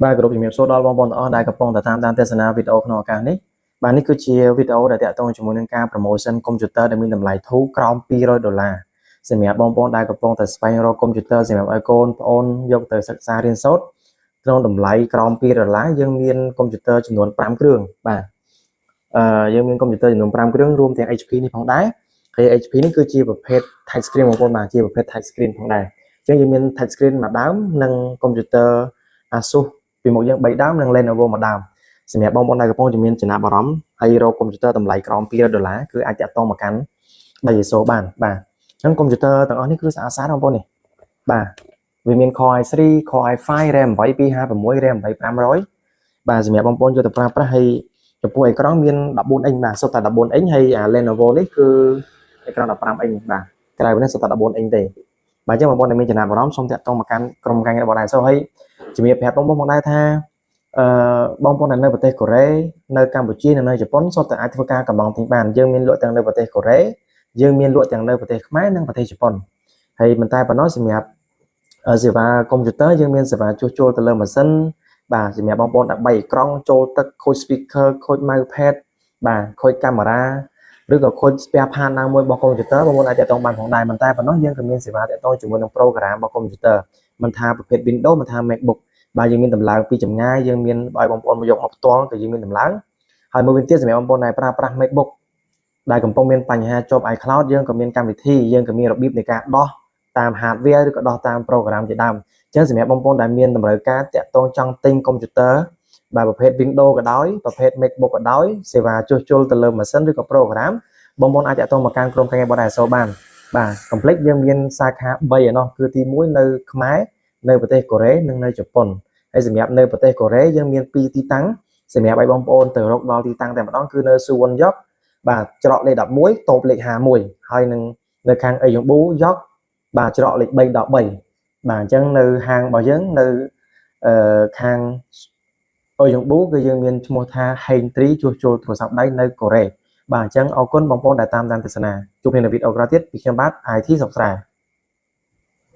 បាទគ្រប់ជំរាបសួរដល់បងប្អូនទាំងអស់ដែលកំពុងតែតាមដានទស្សនាវីដេអូក្នុងឱកាសនេះបាទនេះគឺជាវីដេអូដែលតាក់ទងជាមួយនឹងការ promotion កុំព្យូទ័រដែលមានតម្លៃធូរក្រោម$200សម្រាប់បងប្អូនដែលកំពុងតែស្វែងរកកុំព្យូទ័រសម្រាប់ឲ្យកូនប្អូនយកទៅសិក្សារៀនសូត្រក្នុងតម្លៃក្រោម$2យើងមានកុំព្យូទ័រចំនួន5គ្រឿងបាទយើងមានកុំព្យូទ័រចំនួន5គ្រឿងរួមទាំង HP នេះផងដែរហើយ HP នេះគឺជាប្រភេទ touch screen បងប្អូនបាទជាប្រភេទ touch screen ផងដែរអញ្ចឹងយើងមាន touch screen មួយដើមនិងកុំព្យូទ័រ Asus ពីមុខយើង3ដើមនិង Lenovo មួយដើមសម្រាប់បងប្អូនដែលកំពុងមានចំណាប់អារម្មណ៍ហើយរកកុំព្យូទ័រតម្លៃក្រោម$200គឺអាចតាក់ទងមកកាន់3ASUSបានបាទអញ្ចឹងកុំព្យូទ័រទាំងអស់នេះគឺស្អាតស្អាតបងប្អូននេះបាទវាមាន Core i3 Core i5 RAM 8 256 RAM 8500បាទសម្រាប់បងប្អូនយកទៅប្រើប្រាស់ហើយចំពោះអេក្រង់មាន14អ៊ីងបាទសុទ្ធតែ14អ៊ីងហើយអា Lenovo នេះគឺអេក្រង់15អ៊ីងបាទក្រៅពីនេះសុទ្ធតែ14អ៊ីងទេបាទអញ្ចឹងបងប្អូនដែលមានចំណាប់អារម្មណ៍សូមតាក់ទងមកកាន់ក្រុមការងាររបស់ ASUS ហើយជំរាបប្រាប់បងប្អូនផងដែរថាបងប្អូននៅប្រទេសកូរ៉េនៅកម្ពុជានិងនៅជប៉ុនសុទ្ធតែអាចធ្វើការកំងទិញបានយើងមានលក់ទាំងនៅប្រទេសកូរ៉េយើងមានលក់ទាំងនៅប្រទេសខ្មែរនិងប្រទេសជប៉ុនហើយមិនតែប៉ុណ្ណោះសម្រាប់សេវាកុំព្យូទ័រយើងមានសេវាជួសជុលទៅលើម៉ាស៊ីនបាទសម្រាប់បងប្អូនដើម្បីអេក្រង់ចូលទឹកខូច speaker ខូច mouse pad បាទខូចកាមេរ៉ាឬក៏ខូច spare part ណាមួយរបស់កុំព្យូទ័របងប្អូនអាចតាក់ទងបានផងដែរមិនតែប៉ុណ្ណោះយើងក៏មានសេវាតាក់ទងជាមួយនឹង program របស់កុំព្យូទ័រមិនថាប្រភេទ Windows មិនថា MacBook បាទយើងមានតម្លើងពីចម្ងាយយើងមានឲ្យបងប្អូនមកយកមកផ្ទាល់ក៏យើងមានតម្លើងហើយមួយវិញទៀតសម្រាប់បងប្អូនដែលប្រើប្រាស់ MacBook ដែលកំពុងមានបញ្ហាជាប់ iCloud យើងក៏មានកម្មវិធីយើងក៏មានរបៀបនៃការដោះតាម hardware ឬក៏ដោះតាម program ជាដើមអញ្ចឹងសម្រាប់បងប្អូនដែលមានតម្រូវការតាក់ទងចង់ទិញកុំព្យូទ័របាទប្រភេទ Windows ក៏ដោយប្រភេទ MacBook ក៏ដោយសេវាជួសជុលទៅលើម៉ាស៊ីនឬក៏ program បងប្អូនអាចតាក់ទងមកកាន់ក្រុមការងាររបស់ ASUS បានបាទ complete យើងមានសាខា3ឯណោះគឺទី1នៅខ្មែរនៅប្រទេសកូរ៉េនិងនៅជប៉ុនហើយសម្រាប់នៅប្រទេសកូរ៉េយើងមាន2ទីតាំងសម្រាប់ឲ្យបងប្អូនទៅរកដល់ទីតាំងតែម្ដងគឺនៅស៊ូវ៉ុនយ៉ុកបាទច្រកលេខ11តូបលេខ51ហើយនឹងនៅខាងអេយ៉ុងប៊ូយ៉ុកបាទច្រកលេខ3ដល់3បាទអញ្ចឹងនៅហាងរបស់យើងនៅខាងអេយ៉ុងប៊ូគឺយើងមានឈ្មោះថា Heng3 ជួសជុលទូរស័ព្ទដៃនៅកូរ៉េបាទអញ្ចឹងអរគុណបងប្អូនដែលតាមដានទស្សនាជួបគ្នានៅវីដេអូក្រោយទៀតពីខ្ញុំបាទ IT សុខស្រែ